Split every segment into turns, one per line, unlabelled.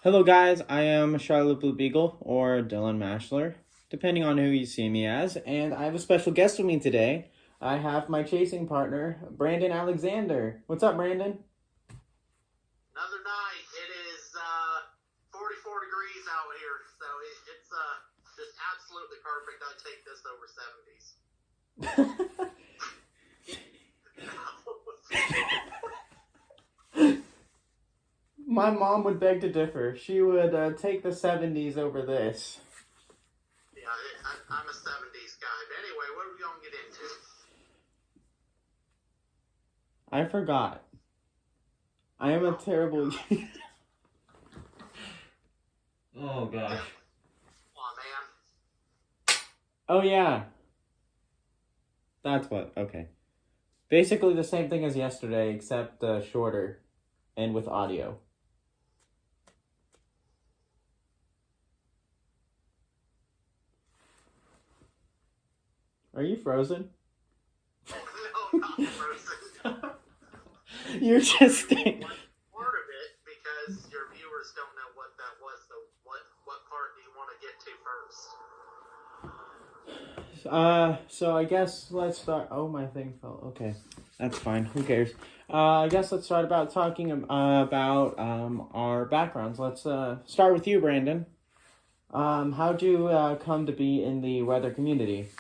Hello guys, I am Charlotte Blue Beagle or Dylan Mashler, depending on who you see me as, and I have a special guest with me today. I have my chasing partner, Brandon Alexander. What's up, Brandon?
Another night. It is 44 degrees out here, so it's just absolutely perfect. I'd take this over 70s.
My mom would beg to differ. She would take the 70s over this.
Yeah, I'm a 70s guy. But anyway, what are we going to get into?
I forgot. I am a terrible... Oh, gosh.
Come on, man.
Oh, yeah. That's what... Okay. Basically the same thing as yesterday, except shorter and with audio. Are you frozen?
No, not frozen.
You're just...
Part of it, because your viewers don't know what that was, so what part do you want to get to first?
So I guess let's start... Oh, my thing fell. Okay, that's fine. Who cares? I guess let's start about talking about our backgrounds. Let's start with you, Brandon. How'd you come to be in the weather community?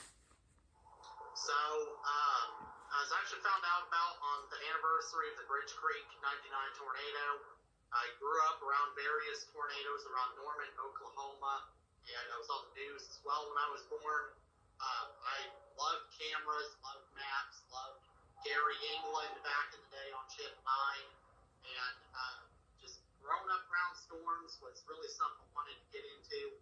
So, I was actually found out about on the anniversary of the Bridge Creek 99 tornado. I grew up around various tornadoes around Norman, Oklahoma, and I was on the news as well when I was born. I loved cameras, loved maps, loved Gary England back in the day on Chip 9, and just growing up around storms was really something I wanted to get into.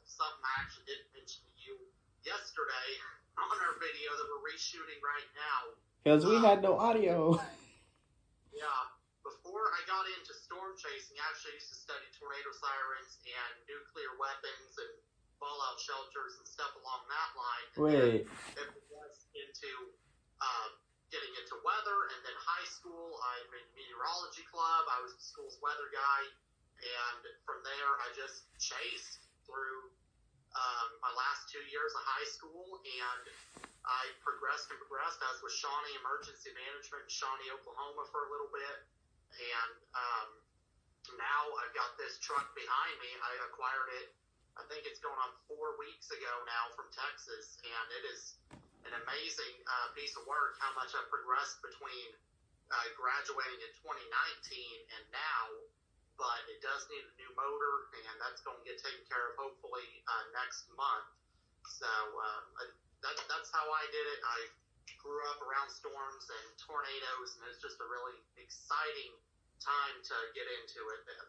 Something I actually didn't mention to you yesterday on our video that we're reshooting right now.
Because we had no audio.
Yeah. Before I got into storm chasing, I actually used to study tornado sirens and nuclear weapons and fallout shelters and stuff along that line. And
Wait.
then it progressed into getting into weather, and then high school, I made meteorology club. I was the school's weather guy, and from there, I just chased through my last 2 years of high school, and I progressed. I was with Shawnee Emergency Management in Shawnee, Oklahoma for a little bit, and now I've got this truck behind me. I acquired it, I think it's going on 4 weeks ago now from Texas, and it is an amazing piece of work how much I've progressed between graduating in 2019 and now. But it does need a new motor, and that's going to get taken care of hopefully next month. So that's how I did it. I grew up around storms and tornadoes, and it's just a really exciting time to get into it then.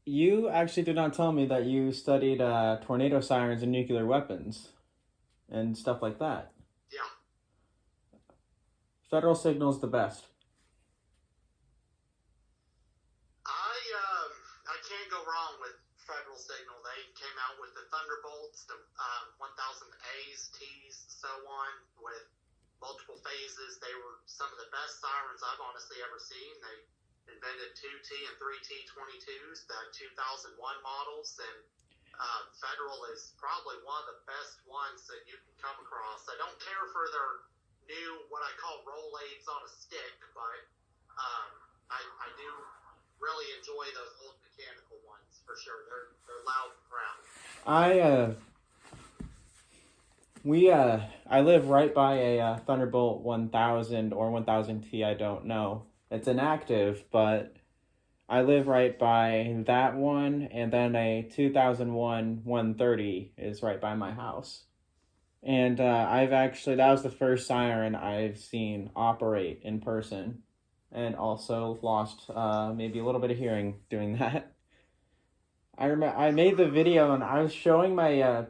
You actually did not tell me that you studied tornado sirens and nuclear weapons and stuff like that.
Yeah.
Federal Signal's the best.
I can't go wrong with Federal Signal. They came out with the Thunderbolts, the 1000 A's, T's, so on, with multiple phases. They were some of the best sirens I've honestly ever seen. They invented 2T and 3T 22s, the 2001 models, and Federal is probably one of the best ones that you can come across. I don't care for their new, what I call Rolaids on a stick, but I do really enjoy those old mechanical ones for sure. They're loud and proud.
I live right by a Thunderbolt 1000 or 1000T, I don't know. It's inactive, but I live right by that one, and then a 2001 130 is right by my house. And that was the first siren I've seen operate in person, and also lost maybe a little bit of hearing doing that. I remember I made the video, and I was showing my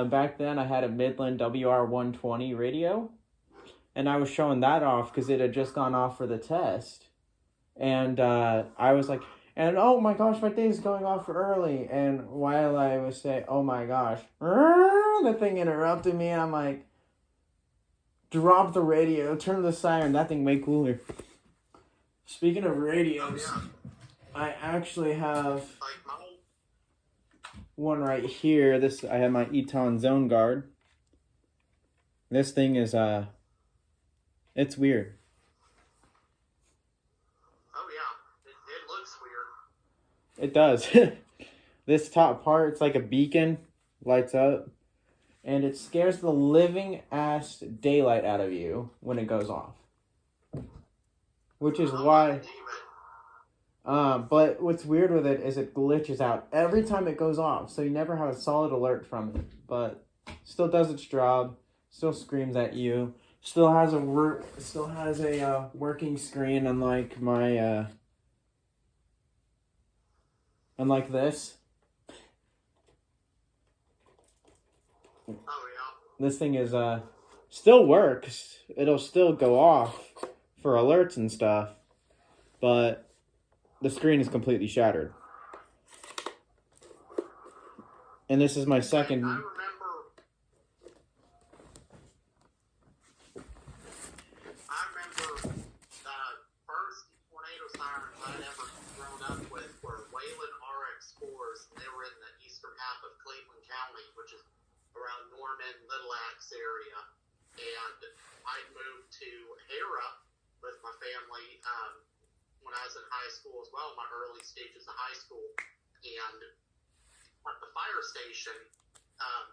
back then I had a Midland WR120 radio, and I was showing that off because it had just gone off for the test, and I was like, and oh my gosh, my thing's going off early, and while I was saying, oh my gosh, the thing interrupted me, and I'm like, drop the radio, turn the siren, that thing way cooler. Speaking of radios, I actually have
Like my
one right here. I have my Eton Zone Guard. This thing is it's weird.
oh yeah, it looks weird.
It does. This top part, it's like a beacon, lights up, and it scares the living ass daylight out of you when it goes off. Which is
I
why.
believe it.
But what's weird with it is it glitches out every time it goes off, so you never have a solid alert from it. But still does its job, still screams at you, still has a working screen, unlike my unlike this.
Oh yeah.
This thing is still works. It'll still go off for alerts and stuff, but the screen is completely shattered. And this is my second.
I remember the first tornado sirens I'd ever grown up with were Wayland RX4s, and they were in the eastern half of Cleveland County, which is around Norman, Little Axe area. And I moved to Hera with my family when I was in high school as well, my early stages of high school. And at the fire station,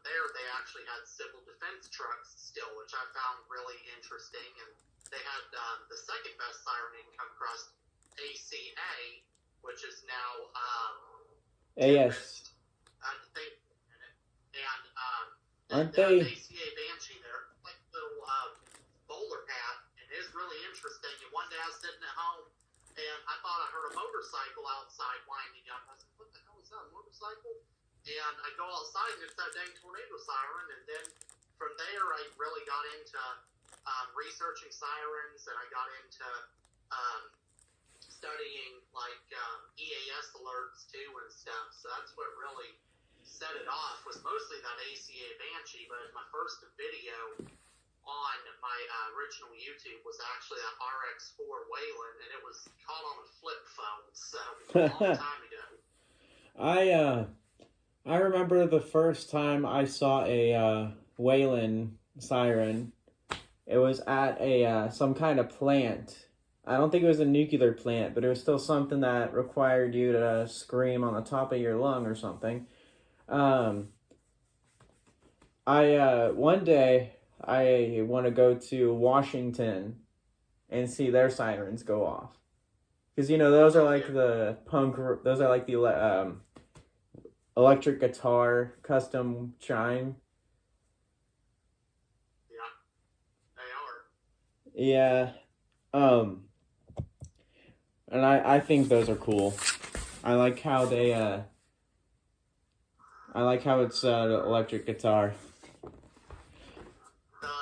there they actually had civil defense trucks still, which I found really interesting. And they had the second best siren you can come across, ACA, which is now
AS.
I think,
Aren't
they
they?
ACA Banshee there, like little bowler hat, and it's really interesting. And one day I was sitting at home, and I thought I heard a motorcycle outside winding up. I said, "What the hell is that, a motorcycle?" And I go outside, and it's that dang tornado siren. And then from there, I really got into researching sirens, and I got into studying like EAS alerts too and stuff. So that's what really set it off, was mostly that ACA Banshee. But my first video on my original YouTube was actually that RX4 Wayland, and it was caught on a flip phone, so a long time ago.
I remember the first time I saw a Wayland siren. It was at a some kind of plant. I don't think it was a nuclear plant, but it was still something that required you to scream on the top of your lung or something. One day I want to go to Washington and see their sirens go off, because those are like the those are like the electric guitar custom chime.
Yeah, they are.
Yeah, and I think those are cool. I like how it's electric guitar.
The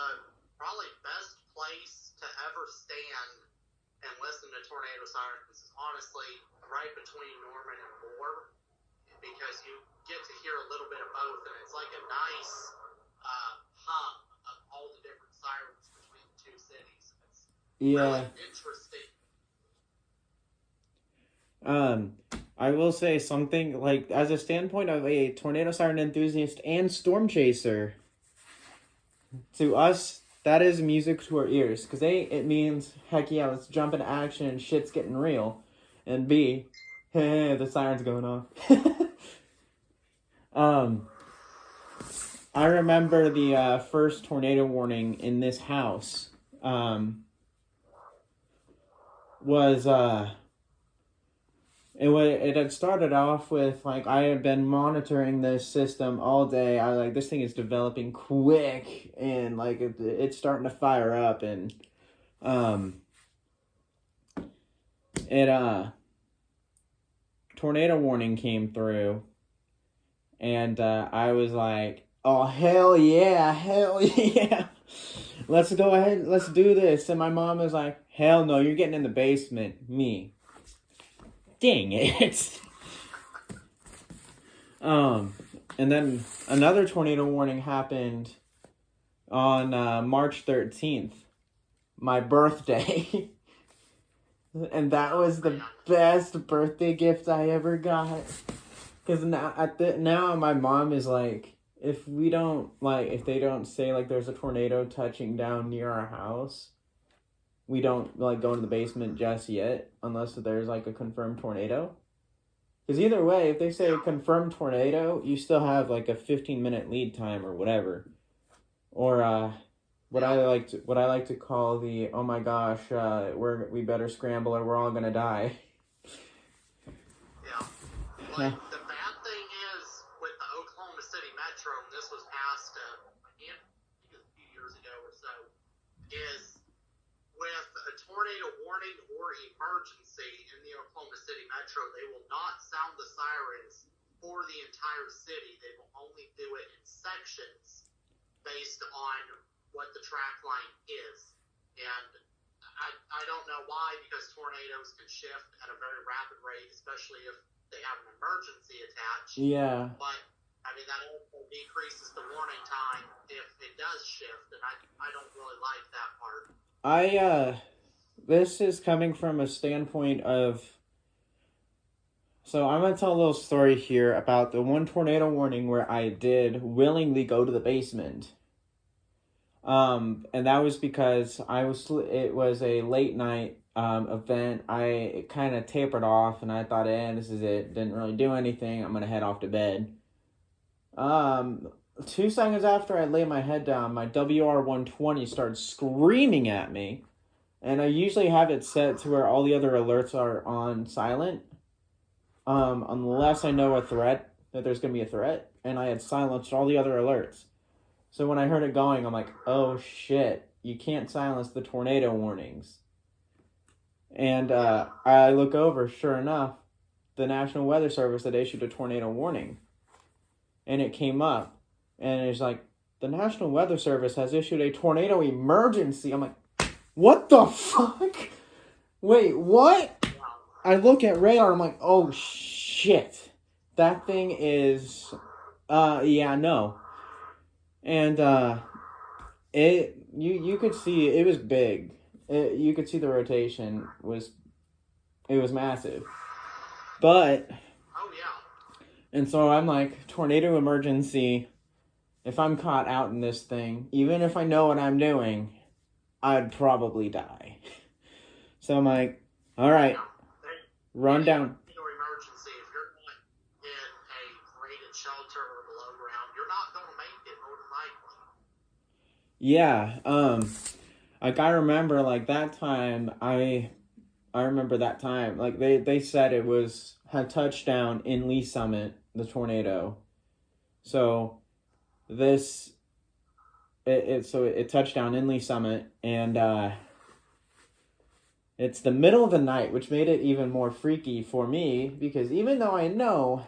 probably best place to ever stand and listen to tornado sirens is honestly right between Norman and Moore, because you get to hear a little bit of both, and it's like a nice hum of all the different sirens between the two cities. It's really interesting.
I will say something, like, as a standpoint of a tornado siren enthusiast and storm chaser, to us, that is music to our ears, because A, it means, heck yeah, let's jump into action and shit's getting real, and B, hey, the siren's going off. I remember the first tornado warning in this house was it had started off with, like, I had been monitoring this system all day. I was like, this thing is developing quick, and like it's starting to fire up, and tornado warning came through, and I was like, oh hell yeah, let's go ahead, let's do this. And my mom was like, hell no, you're getting in the basement. Me, dang it. And then another tornado warning happened on March 13th, my birthday. And that was the
Man.
best birthday gift I ever got. Because now my mom is like, if they don't say like there's a tornado touching down near our house, we don't like go into the basement just yet unless there's like a confirmed tornado. Because either way, if they say a confirmed tornado, you still have like a 15-minute lead time or whatever. Or what I like to call the, oh my gosh, we better scramble or we're all gonna die.
Yeah. Like, the bad thing is, with the Oklahoma City Metro, and this was passed, I think it was a few years ago or so, is with a tornado warning or emergency in the Oklahoma City Metro, they will not sound the sirens for the entire city. They will only do it in sections based on what the track line is. And I don't know why, because tornadoes can shift at a very rapid rate, especially if they have an emergency attached.
Yeah.
But, I mean, that also decreases the warning time if it does shift, and I don't really like that part.
This is coming from a standpoint of, so I'm going to tell a little story here about the one tornado warning where I did willingly go to the basement. And that was because it was a late night event. It kind of tapered off and I thought, this is it. Didn't really do anything. I'm going to head off to bed. 2 seconds after I lay my head down, my WR120 started screaming at me. And I usually have it set to where all the other alerts are on silent. Unless I know that there's going to be a threat. And I had silenced all the other alerts. So when I heard it going, I'm like, oh shit, you can't silence the tornado warnings. And I look over, sure enough, the National Weather Service had issued a tornado warning. And it came up, and it's like, the National Weather Service has issued a tornado emergency. I'm like, what the fuck? Wait, what? I look at radar, I'm like, oh shit. That thing is, no. And you could see it was big. You could see the rotation was massive. But
oh yeah.
And so I'm like, tornado emergency. If I'm caught out in this thing, even if I know what I'm doing, I'd probably die. So I'm like, all right, run down.
Emergency, if you're not in a rated shelter or below ground, you're not going to make it more than likely.
Yeah, like I remember like that time, I remember that time, like they said it had touchdown in Lee Summit, the tornado. So it touched down in Lee Summit, and it's the middle of the night, which made it even more freaky for me, because even though I know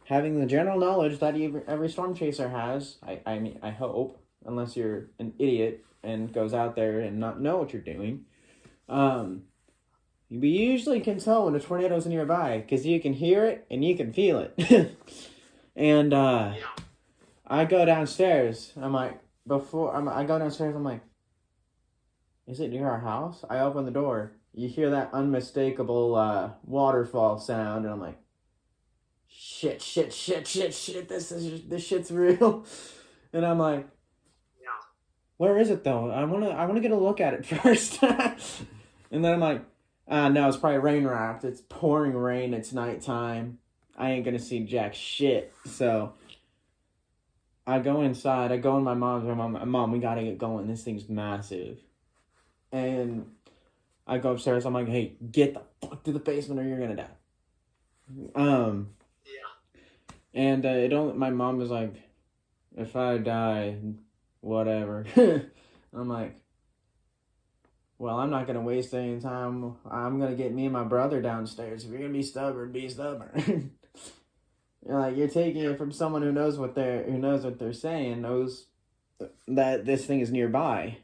having the general knowledge that every storm chaser has, I hope, unless you're an idiot and goes out there and not know what you're doing, you usually can tell when a tornado's nearby, because you can hear it and you can feel it. And I go downstairs. I'm like, I go downstairs. I'm like, is it near our house? I open the door. You hear that unmistakable waterfall sound, and I'm like, shit. This shit's real. And I'm like, where is it though? I wanna get a look at it first. And then I'm like, no, it's probably rain wrapped. It's pouring rain. It's nighttime. I ain't gonna see jack shit. So I go inside. I go in my mom's room. Mom, we gotta get going. This thing's massive. And I go upstairs. I'm like, hey, get the fuck to the basement or you're gonna die. And my mom was like, if I die, whatever. I'm like, well, I'm not gonna waste any time. I'm gonna get me and my brother downstairs. If you're gonna be stubborn, be stubborn. You're taking it from someone who knows what they're saying, knows that this thing is nearby.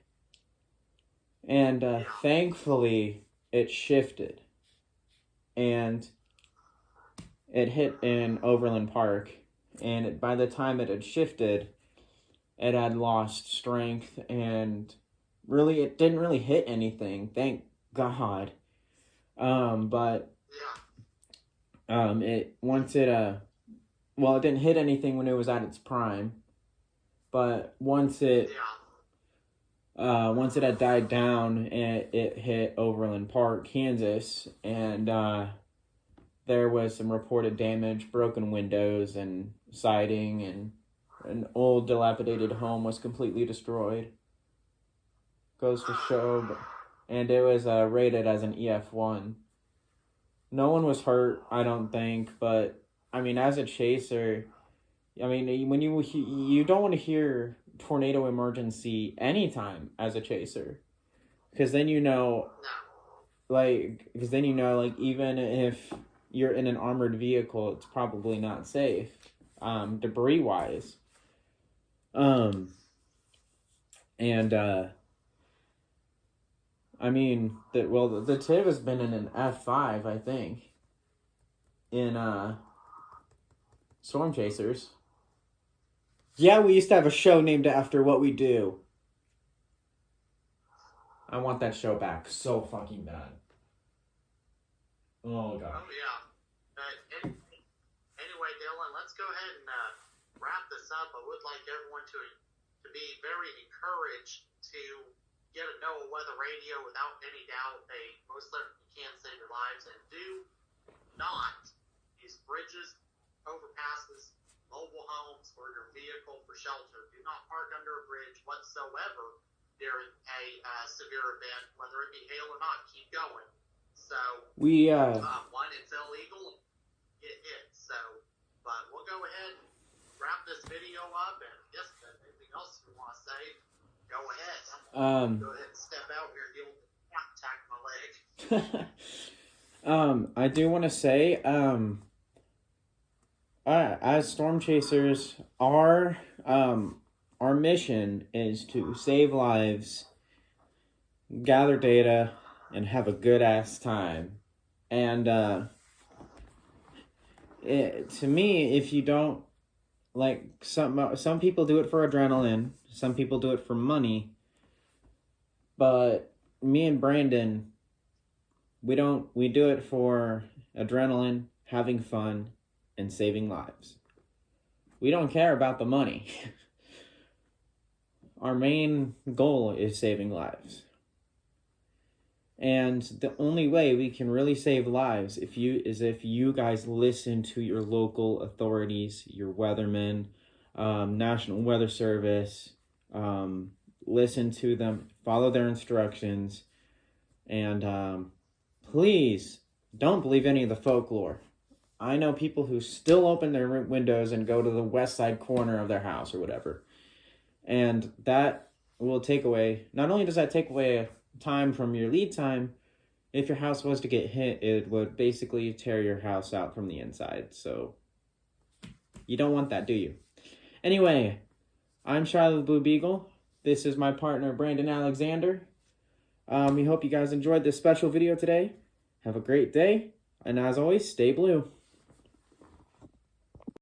And thankfully, it shifted. And it hit in Overland Park. And by the time it had shifted, it had lost strength. And really, it didn't really hit anything. God. But
Yeah.
it once it well, it didn't hit anything when it was at its prime, but once it had died down, it hit Overland Park, Kansas, and there was some reported damage, broken windows and siding, and an old dilapidated home was completely destroyed. Goes to show, and it was rated as an EF1. No one was hurt, I don't think, but I mean, as a chaser, I mean, when you don't want to hear tornado emergency anytime as a chaser, because then like even if you're in an armored vehicle, it's probably not safe, debris wise. And I mean, the TIV has been in an F5, I think, in Storm Chasers. Yeah, we used to have a show named after what we do. I want that show back so fucking bad. Oh, God.
Oh, yeah. Anyway, Dylan, let's go ahead and wrap this up. I would like everyone to be very encouraged to get a NOAA weather radio. Without any doubt, they most certainly can save your lives. And do not use bridges, overpasses, mobile homes, or your vehicle for shelter. Do not park under a bridge whatsoever during a severe event, whether it be hail or not. Keep going. So, one, it's illegal. Get hit. So, but we'll go ahead and wrap this video up. And yes, anything else you want to say, go ahead. Go ahead and step out here and deal with the cat attacking my leg.
I do want to say, as Storm Chasers, our mission is to save lives, gather data, and have a good ass time. And to me, if you don't, like, some people do it for adrenaline, some people do it for money, but me and Brandon, we do it for adrenaline, having fun, and saving lives. We don't care about the money. Our main goal is saving lives. And the only way we can really save lives if you guys listen to your local authorities, your weathermen, National Weather Service, listen to them, follow their instructions, and please don't believe any of the folklore. I know people who still open their windows and go to the west side corner of their house or whatever. And that will take away, not only does that take away time from your lead time, if your house was to get hit, it would basically tear your house out from the inside. So you don't want that, do you? Anyway, I'm Charlie the Blue Beagle. This is my partner, Brandon Alexander. We hope you guys enjoyed this special video today. Have a great day, and as always, stay blue.